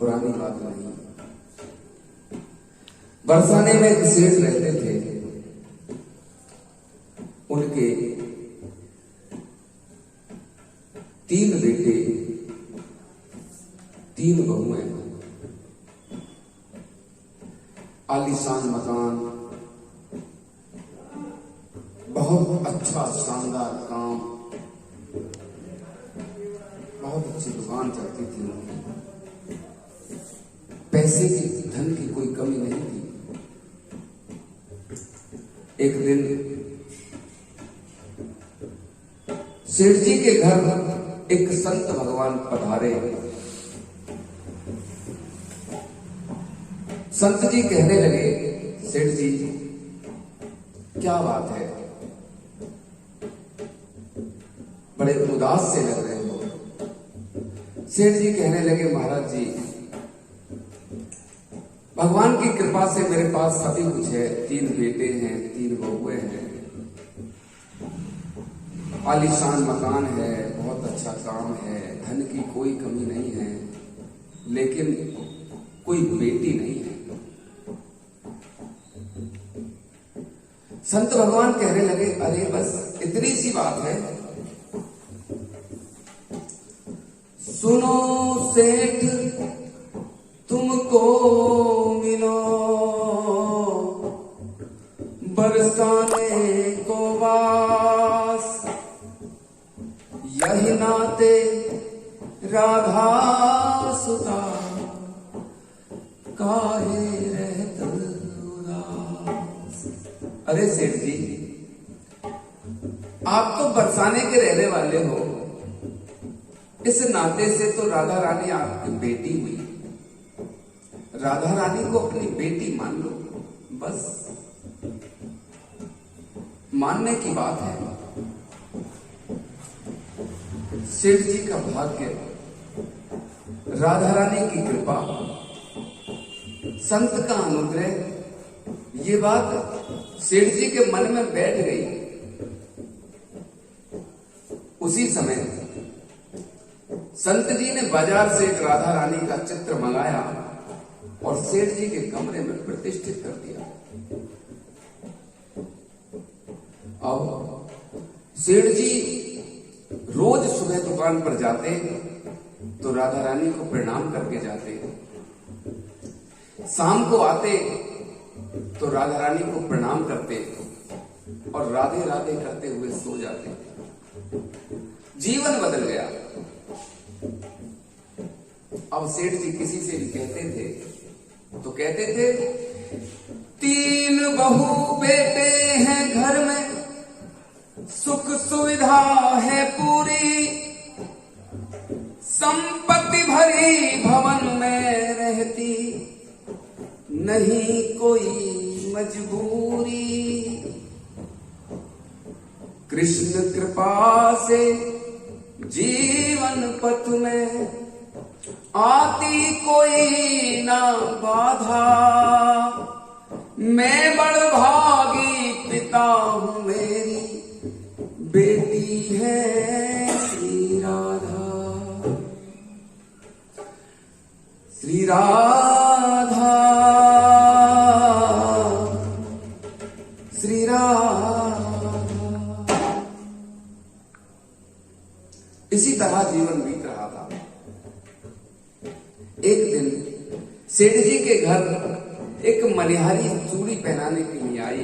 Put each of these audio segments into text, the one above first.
पुरानी बात नहीं। बरसाने में एक सेठ रहते थे, उनके 3 बेटे 3 बहुएं, आलीशान मकान, बहुत अच्छा शानदार काम, बहुत अच्छी दुकान चलती थी उनकी, पैसे की धन की कोई कमी नहीं थी। एक दिन सेठ जी के घर एक संत भगवान पधारे। संत जी कहने लगे, सेठ जी क्या बात है, बड़े उदास से लग रहे हो। सेठ जी कहने लगे, महाराज जी भगवान की कृपा से मेरे पास सभी कुछ है, 3 बेटे हैं, 3 बहुएं हैं, आलीशान मकान है, बहुत अच्छा काम है, धन की कोई कमी नहीं है, लेकिन कोई बेटी नहीं है। संत भगवान कहने लगे, अरे बस इतनी सी बात है। सुनो सेठ तुमको मिलो बरसाने को वास, यही नाते राधा सुता काहे रहत उदास। अरे सेठ जी आप तो बरसाने के रहने वाले हो, इस नाते से तो राधा रानी आपकी बेटी हुई, राधा रानी को अपनी बेटी मान लो, बस मानने की बात है। सेठ जी का भाग्य, राधा रानी की कृपा, संत का अनुग्रह, ये बात सेठ जी के मन में बैठ गई। उसी समय संत जी ने बाजार से एक राधा रानी का चित्र मंगाया और सेठ जी के कमरे में प्रतिष्ठित कर दिया। अब सेठ जी रोज सुबह दुकान पर जाते तो राधा रानी को प्रणाम करके जाते, शाम को आते तो राधा रानी को प्रणाम करते और राधे राधे करते हुए सो जाते। जीवन बदल गया। अब सेठ जी किसी से भी कहते थे तो कहते थे, 3 बहू बेटे हैं घर में, सुख सुविधा है पूरी, संपत्ति भरी भवन में रहती, नहीं कोई मजबूरी, कृष्ण कृपा से जीवन पथ में आती कोई ना बाधा, मैं बड़भागी पिता हूं, मेरी बेटी है श्री राधा, श्री राधा, श्री राधा। इसी तरह जीवन बीत रहा था। एक दिन सेठ जी के घर एक मनिहारी चूड़ी पहनाने के लिए आई।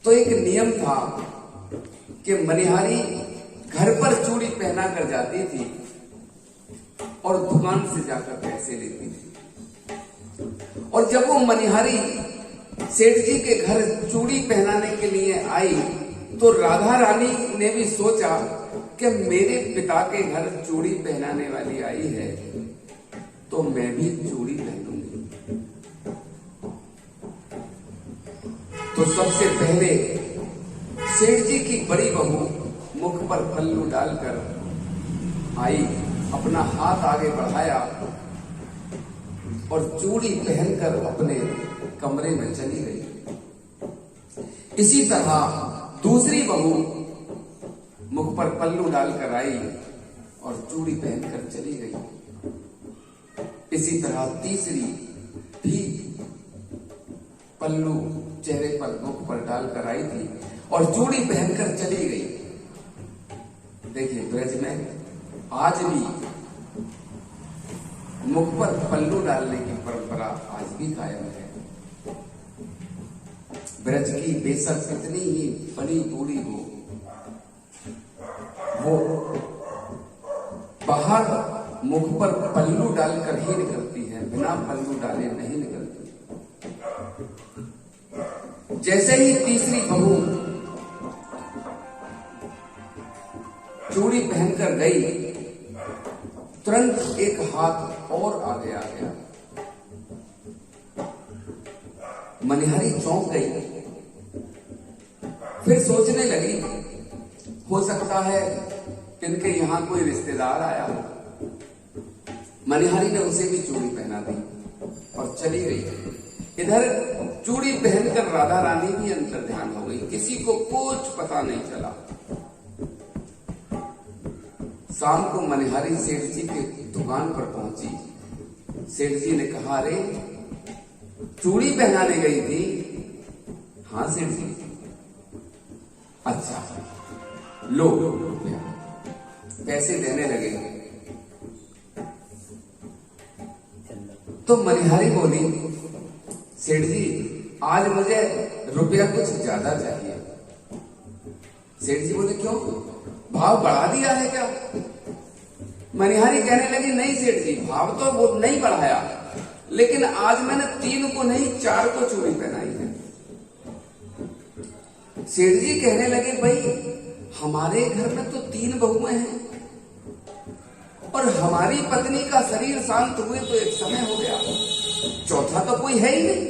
तो एक नियम था कि मनिहारी घर पर चूड़ी पहना कर जाती थी और दुकान से जाकर पैसे लेती थी। और जब वो मनिहारी सेठ जी के घर चूड़ी पहनाने के लिए आई तो राधा रानी ने भी सोचा कि मेरे पिता के घर चूड़ी पहनाने वाली आई है तो मैं भी चूड़ी पहनूंगी। तो सबसे पहले सेठ जी की बड़ी बहू मुख पर पल्लू डालकर आई, अपना हाथ आगे बढ़ाया और चूड़ी पहनकर अपने कमरे में चली गई। इसी तरह दूसरी बहू मुख पर पल्लू डालकर आई और चूड़ी पहनकर चली गई। इसी तरह तीसरी भी पल्लू चेहरे पर मुख पर डालकर आई थी और चूड़ी पहनकर चली गई। देखिए ब्रज में आज भी मुख पर पल्लू डालने की परंपरा आज भी कायम है। ब्रज की बेशक कितनी ही बड़ी बूढ़ी हो, वो बाहर मुख पर पल्लू डालकर ही निकलती है, बिना पल्लू डाले नहीं निकलती। जैसे ही तीसरी बहू चूड़ी पहनकर गई, तुरंत एक हाथ और आगे आ गया। मनिहारी चौंक गई, फिर सोचने लगी हो सकता है इनके यहां कोई रिश्तेदार आया हो। मनिहारी ने उसे भी चूड़ी पहना दी और चली गई। इधर चूड़ी पहनकर राधा रानी भी अंतर ध्यान हो गई, किसी को कुछ पता नहीं चला। शाम को मनिहारी सेठ जी की दुकान पर पहुंची। सेठ जी ने कहा, अरे चूड़ी पहनाने गई थी? हाँ सेठ जी। अच्छा लो पैसे देने लगे। तो मनिहारी बोली, सेठ जी आज मुझे रुपया कुछ ज्यादा चाहिए। सेठ जी बोले, क्यों, भाव बढ़ा दिया है क्या? मनिहारी कहने लगी, नहीं सेठ जी, भाव तो वो नहीं बढ़ाया, लेकिन आज मैंने 3 को नहीं 4 को चूड़ी पहनाई है। सेठ जी कहने लगे, भाई हमारे घर में तो 3 बहुएं हैं और हमारी पत्नी का शरीर शांत हुए तो एक समय हो गया, चौथा तो कोई है ही नहीं।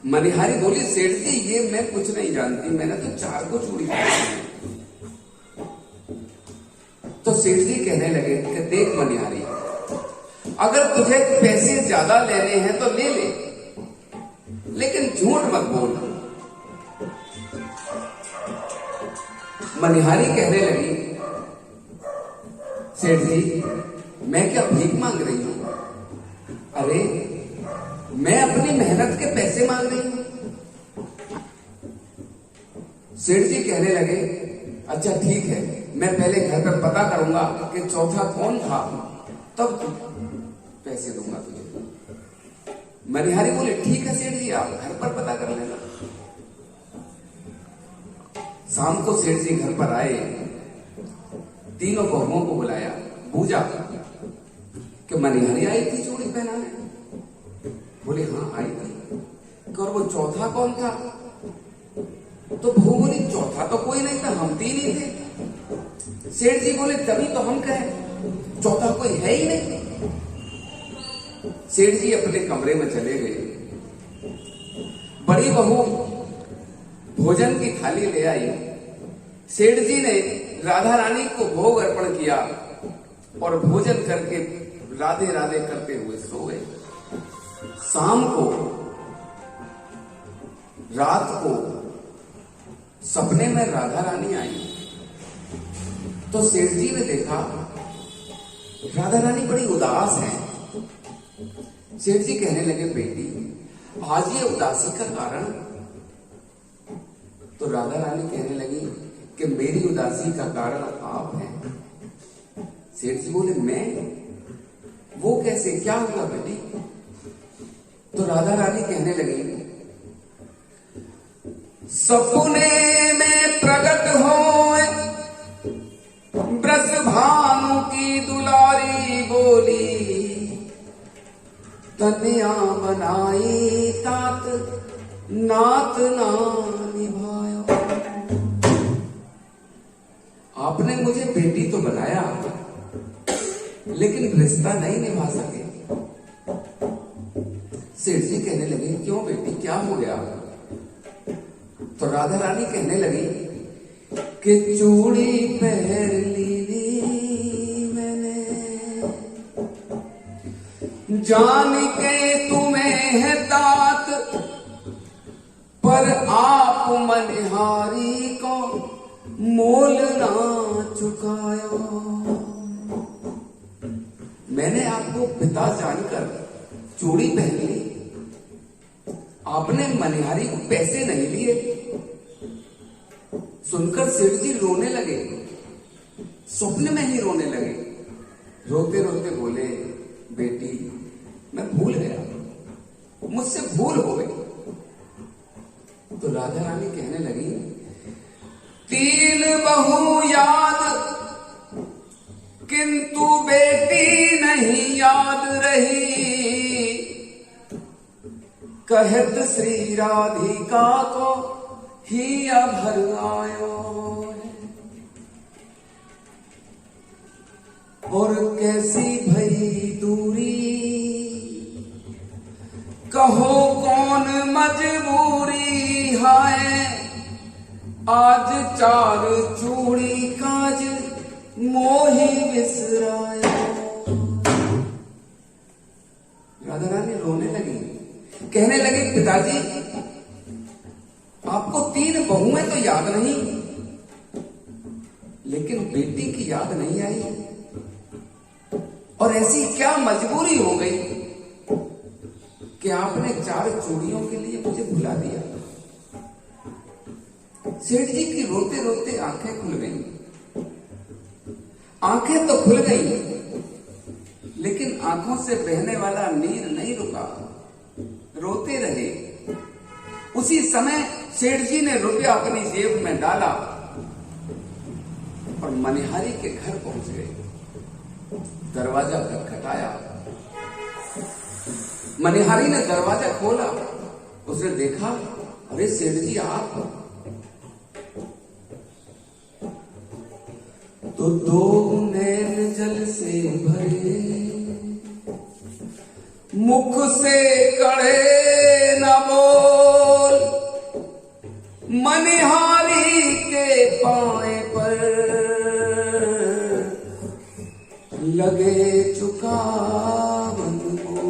मनिहारी बोली, सेठ जी ये मैं कुछ नहीं जानती, मैंने तो 4 को चूड़ी पहनी है। तो सेठ जी कहने लगे कि देख मनिहारी, अगर तुझे पैसे ज्यादा लेने हैं तो ले ले, लेकिन झूठ मत बोल। मनिहारी कहने लगी, सेठ जी मैं क्या भीख मांग रही हूं? अरे मैं अपनी मेहनत के पैसे मांग रही हूं। सेठ जी कहने लगे, अच्छा ठीक है, मैं पहले घर पर पता करूंगा कि चौथा कौन था, तब पैसे दूंगा तुझे। मनिहारी बोले, ठीक है सेठ जी, आप घर पर पता कर लेना। शाम को सेठ जी घर पर आए, तीनों बहुओं को बुलाया, पूछा कि मनिहारी आई थी चूड़ी पहनाने? बोले हाँ आई थी। और वो चौथा कौन था? तो बहू बोली, चौथा तो कोई नहीं था, हम 3 ही थे। सेठ जी बोले, तभी तो हम कहें चौथा कोई है ही नहीं। सेठ जी अपने कमरे में चले गए। बड़ी बहू भोजन की थाली ले आई। सेठ जी ने राधा रानी को भोग अर्पण किया और भोजन करके राधे राधे करते हुए सो गए। शाम को, रात को सपने में राधा रानी आई। तो सेठ जी ने देखा राधा रानी बड़ी उदास है। सेठ जी कहने लगे, बेटी आज ये उदासी का कारण? तो राधा रानी कहने लगी कि मेरी उदासी का कारण आप हैं। सेठ जी बोले, मैं? वो कैसे, क्या हुआ बेटी? तो राधा रानी कहने लगी, सपने में प्रकट होए ब्रज भानु की दुलारी बोली, कन्या बनाई तात नात ना निभाया। आपने मुझे बेटी तो बनाया, लेकिन रिश्ता नहीं निभा सके। सेठ जी कहने लगे, क्यों बेटी, क्या हो गया? तो राधा रानी कहने लगी कि चूड़ी पहन ली मैंने, जान के तुम्हें है तात, पर आप मनिहारी को मोल ना चुकायो। मैंने आपको पिता जानकर चूड़ी पहन ली, आपने मनिहारी को पैसे नहीं लिए। सुनकर सेठ जी रोने लगे, स्वप्न में ही रोने लगे। रोते रोते बोले, बेटी मैं भूल गया, मुझसे भूल हो गई। तो राधा रानी कहने लगी, 3 बहू याद किंतु बेटी नहीं याद रही। कहत श्री राधिका को ही अभर आयो। और कैसी भई दूरी, कहो कौन मजबूरी। हाय आज 4 चूड़ी काज मोही बिसराया। राधा रानी रोने लगी, कहने लगी, पिताजी आपको 3 बहुएं तो याद नहीं, लेकिन बेटी की याद नहीं आई। और ऐसी क्या मजबूरी हो गई कि आपने 4 चूड़ियों के लिए मुझे भुला दिया। सेठ जी की रोते रोते आंखें खुल गईं। आंखें तो खुल गईं, लेकिन आंखों से बहने वाला नीर नहीं रुका, रोते रहे। उसी समय सेठ जी ने रुपया अपनी जेब में डाला और मनिहारी के घर पहुंच गए। दरवाजा खटखटाया, मनिहारी ने दरवाजा खोला। उसने देखा, अरे सेठ जी आप। तो 2 नैन जल से भरे, मुख से कड़े न बोल। मनिहारी के पाए पर लगे चुकावन को।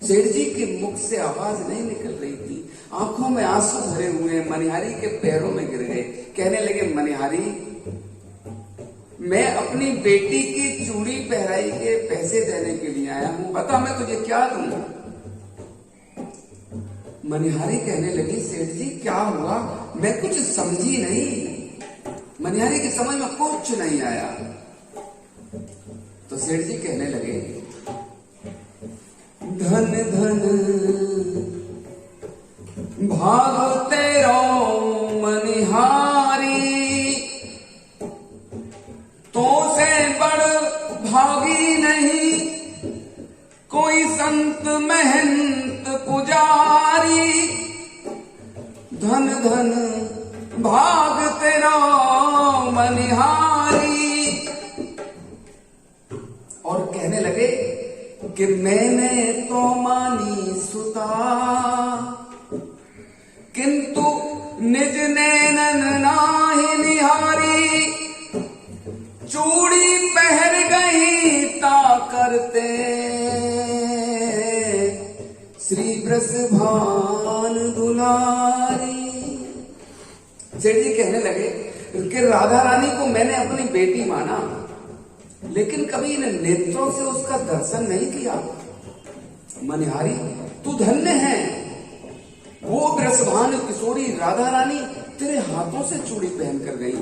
सेठ जी के मुख से आवाज नहीं निकल रही थी, आंखों में आंसू भरे हुए मनिहारी के पैरों में गिर गए। कहने लगे, मनिहारी मैं अपनी बेटी की चूड़ी पहराई के पैसे देने के लिए आया हूं, बता मैं तुझे क्या दूं। मनिहारी कहने लगी, सेठ जी क्या हुआ, मैं कुछ समझी नहीं। मनिहारी की समझ में कुछ नहीं आया। तो सेठ जी कहने लगे, धन धन भाग तेरो मनिहारी, तो से बड़ भागी नहीं कोई संत महंत पुजारी। धन धन भाग तेरा मनिहारी। और कहने लगे कि मैंने तो मानी सुता, किंतु निज नैनन नाहि निहारी। चूड़ी पहर गई ता करते श्री वृषभान दुलारी। सेठ जी कहने लगे कि राधा रानी को मैंने अपनी बेटी माना, लेकिन कभी इन नेत्रों से उसका दर्शन नहीं किया। मनिहारी तू धन्य है, वो वृषभान किशोरी राधा रानी तेरे हाथों से चूड़ी पहन कर गई।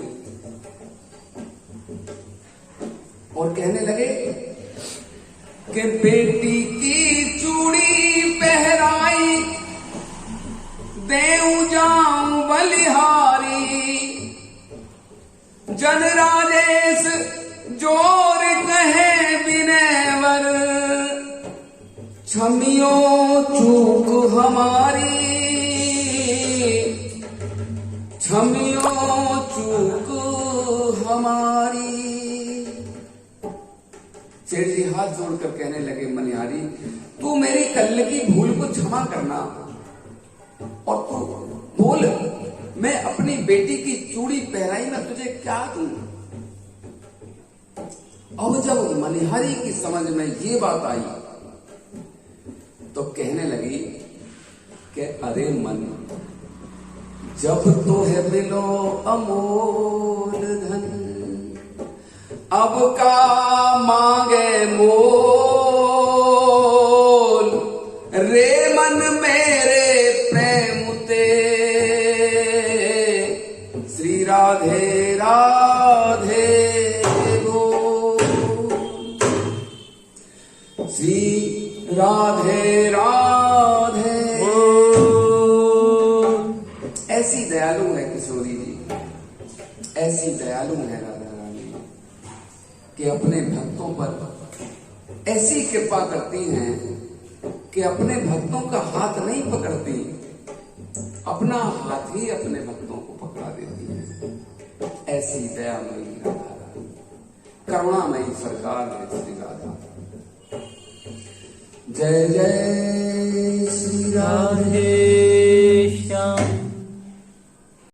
और कहने लगे कि बेटी की चूड़ी पहराई देऊ जाऊं बलिहारी। जन राजेश जोर कहे विनयवर, क्षमियो चूक हमारी। क्षमियो चूक हमारी। सेठ जी हाथ जोड़कर कहने लगे, मनिहारी तू मेरी कल की भूल को क्षमा करना, और तू बोल मैं अपनी बेटी की चूड़ी पहनाई में तुझे क्या दूं। अब जब मनिहारी की समझ में ये बात आई तो कहने लगी कि अरे मन, जब तो है मिलो अमोल धन, अब का मांगे मोल, रे मन मेरे प्रेम ते, श्री राधे राधे बोल, श्री राधे राधे। ऐसी दयालु है किशोरी जी, ऐसी दयालु है राधा रानी कि अपने भक्तों पर ऐसी कृपा करती हैं कि अपने भक्तों का हाथ नहीं पकड़ती, अपना हाथ ही अपने भक्तों को पकड़ा देती है। ऐसी दयामयी राधा रानी, करुणामयी सरकार है श्री राधा। जय जय श्री राधे।